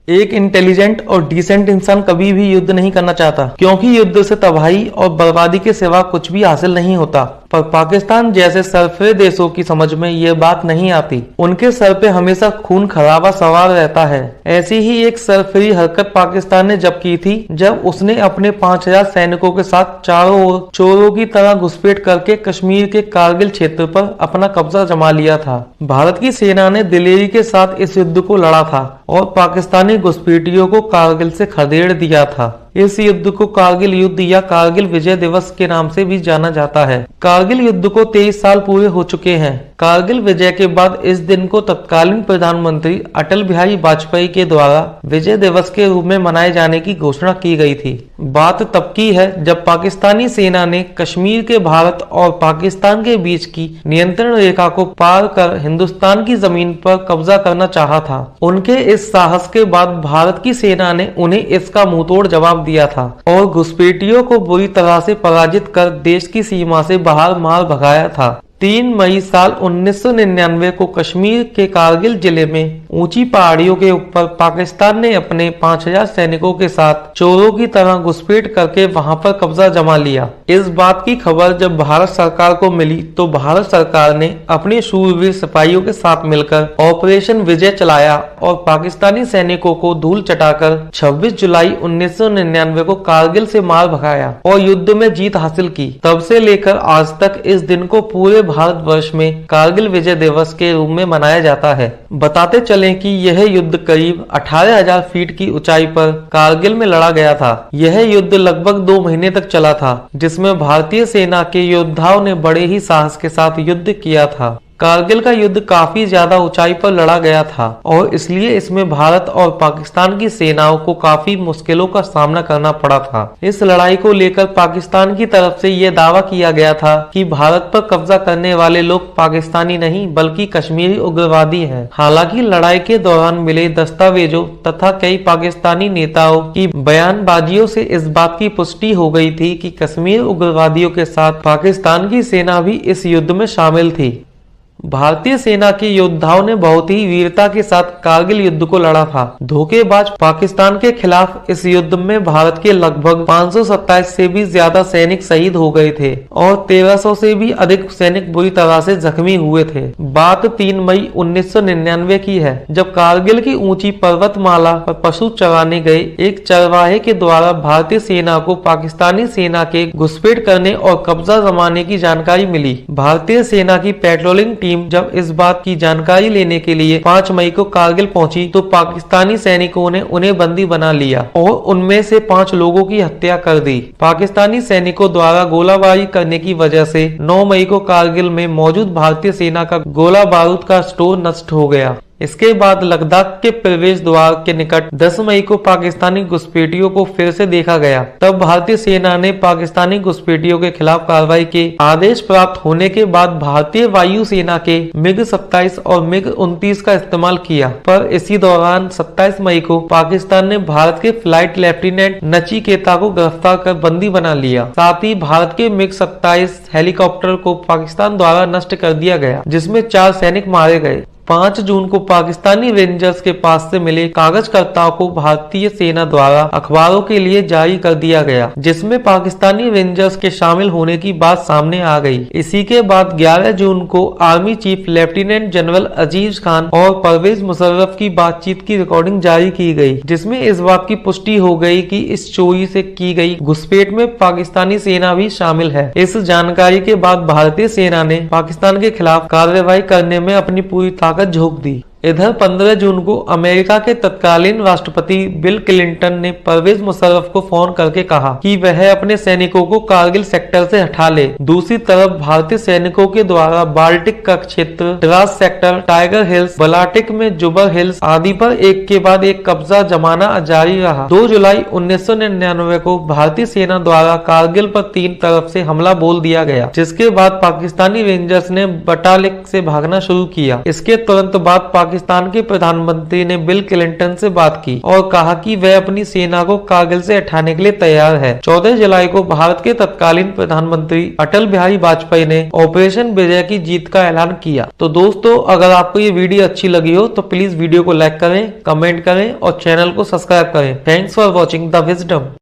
एक इंटेलिजेंट और डिसेंट इंसान कभी भी युद्ध नहीं करना चाहता, क्योंकि युद्ध से तबाही और बर्बादी के सिवा कुछ भी हासिल नहीं होता। पर पाकिस्तान जैसे सरफरे देशों की समझ में ये बात नहीं आती। उनके सर पे हमेशा खून खराबा सवार रहता है। ऐसी ही एक सरफरी हरकत पाकिस्तान ने जब की थी, जब उसने अपने 5000 सैनिकों के साथ चारों ओर चोरों की तरह घुसपैठ करके कश्मीर के कारगिल क्षेत्र पर अपना कब्जा जमा लिया था। भारत की सेना ने दिलेरी के साथ इस युद्ध को लड़ा था और पाकिस्तानी घुसपैठियों को कारगिल से खदेड़ दिया था। इस युद्ध को कारगिल युद्ध या कारगिल विजय दिवस के नाम से भी जाना जाता है। कारगिल युद्ध को 23 साल पूरे हो चुके हैं। कारगिल विजय के बाद इस दिन को तत्कालीन प्रधानमंत्री अटल बिहारी वाजपेयी के द्वारा विजय दिवस के रूप में मनाए जाने की घोषणा की गई थी। बात तब की है जब पाकिस्तानी सेना ने कश्मीर के भारत और पाकिस्तान के बीच की नियंत्रण रेखा को पार कर हिंदुस्तान की जमीन पर कब्जा करना चाहा था। उनके इस साहस के बाद भारत की सेना ने उन्हें इसका मुंहतोड़ जवाब दिया था और घुसपैठियों को बुरी तरह से पराजित कर देश की सीमा से बाहर मार भगाया था। 3 मई साल 1999 को कश्मीर के कारगिल जिले में ऊंची पहाड़ियों के ऊपर पाकिस्तान ने अपने 5000 सैनिकों के साथ चोरों की तरह घुसपैठ करके वहां पर कब्जा जमा लिया। इस बात की खबर जब भारत सरकार को मिली तो भारत सरकार ने अपने शूरवीर सिपाहियों के साथ मिलकर ऑपरेशन विजय चलाया और पाकिस्तानी सैनिकों को धूल चटाकर 26 जुलाई 1999 को कारगिल से मार भगाया और युद्ध में जीत हासिल की। तब से लेकर आज तक इस दिन को पूरे भारतवर्ष में कारगिल विजय दिवस के रूप में मनाया जाता है। बताते चलें कि यह युद्ध करीब 18,000 फीट की ऊंचाई पर कारगिल में लड़ा गया था। यह युद्ध लगभग 2 महीने तक चला था, जिसमें भारतीय सेना के योद्धाओं ने बड़े ही साहस के साथ युद्ध किया था। कारगिल का युद्ध काफी ज्यादा ऊंचाई पर लड़ा गया था और इसलिए इसमें भारत और पाकिस्तान की सेनाओं को काफी मुश्किलों का सामना करना पड़ा था। इस लड़ाई को लेकर पाकिस्तान की तरफ से यह दावा किया गया था कि भारत पर कब्जा करने वाले लोग पाकिस्तानी नहीं बल्कि कश्मीरी उग्रवादी हैं। हालांकि लड़ाई के दौरान मिले दस्तावेजों तथा कई पाकिस्तानी नेताओं की बयानबाजियों से इस बात की पुष्टि हो गई थी कि कश्मीर उग्रवादियों के साथ पाकिस्तान की सेना भी इस युद्ध में शामिल थी। भारतीय सेना के योद्धाओं ने बहुत ही वीरता के साथ कारगिल युद्ध को लड़ा था। धोखेबाज पाकिस्तान के खिलाफ इस युद्ध में भारत के लगभग 527 से भी ज्यादा सैनिक शहीद हो गए थे और 1300 से भी अधिक सैनिक बुरी तरह से जख्मी हुए थे। बात 3 मई 1999 की है, जब कारगिल की ऊंची पर्वतमाला पर पशु चराने गए एक चरवाहे के द्वारा भारतीय सेना को पाकिस्तानी सेना के घुसपैठ करने और कब्जा जमाने की जानकारी मिली। भारतीय सेना की पेट्रोलिंग टीम जब इस बात की जानकारी लेने के लिए 5 मई को कारगिल पहुंची तो पाकिस्तानी सैनिकों ने उन्हें बंदी बना लिया और उनमें से 5 लोगों की हत्या कर दी। पाकिस्तानी सैनिकों द्वारा गोलाबारी करने की वजह से 9 मई को कारगिल में मौजूद भारतीय सेना का गोला बारूद का स्टोर नष्ट हो गया। इसके बाद लद्दाख के प्रवेश द्वार के निकट 10 मई को पाकिस्तानी घुसपैठियों को फिर से देखा गया। तब भारतीय सेना ने पाकिस्तानी घुसपैठियों के खिलाफ कार्रवाई के आदेश प्राप्त होने के बाद भारतीय वायु सेना के MiG-27 और MiG-29 का इस्तेमाल किया। पर इसी दौरान 27 मई को पाकिस्तान ने भारत के फ्लाइट लेफ्टिनेंट नचिकेता को गिरफ्तार कर बंदी बना लिया। साथ ही भारत के MiG-27 हेलीकॉप्टर को पाकिस्तान द्वारा नष्ट कर दिया गया, जिसमें 4 सैनिक मारे गए। 5 जून को पाकिस्तानी रेंजर्स के पास से मिले कागज-कर्ताओं को भारतीय सेना द्वारा अखबारों के लिए जारी कर दिया गया, जिसमें पाकिस्तानी रेंजर्स के शामिल होने की बात सामने आ गई। इसी के बाद 11 जून को आर्मी चीफ लेफ्टिनेंट जनरल अजीज खान और परवेज मुशर्रफ की बातचीत की रिकॉर्डिंग जारी की गई, जिसमें इस बात की पुष्टि हो गई कि इस चोरी से की गई घुसपैठ में पाकिस्तानी सेना भी शामिल है। इस जानकारी के बाद भारतीय सेना ने पाकिस्तान के खिलाफ कार्रवाई करने में अपनी पूरी ताकत झोंक दी। इधर 15 जून को अमेरिका के तत्कालीन राष्ट्रपति बिल क्लिंटन ने परवेज मुशर्रफ को फोन करके कहा कि वह अपने सैनिकों को कारगिल सेक्टर से हटा ले। दूसरी तरफ भारतीय सैनिकों के द्वारा बाल्टिक का क्षेत्र, द्रास सेक्टर, टाइगर हिल्स, बलाटिक में जुबर हिल्स आदि पर एक के बाद एक कब्जा जमाना जारी रहा। 2 जुलाई 1999 को भारतीय सेना द्वारा कारगिल पर 3 तरफ से हमला बोल दिया गया, जिसके बाद पाकिस्तानी रेंजर्स ने बटालिक से भागना शुरू किया। इसके तुरंत बाद पाकिस्तान के प्रधानमंत्री ने बिल क्लिंटन से बात की और कहा कि वह अपनी सेना को कारगिल से हटाने के लिए तैयार है। 14 जुलाई को भारत के तत्कालीन प्रधानमंत्री अटल बिहारी वाजपेयी ने ऑपरेशन विजय की जीत का ऐलान किया। तो दोस्तों, अगर आपको ये वीडियो अच्छी लगी हो तो प्लीज वीडियो को लाइक करें, कमेंट करें और चैनल को सब्सक्राइब करें। Thanks for watching the wisdom.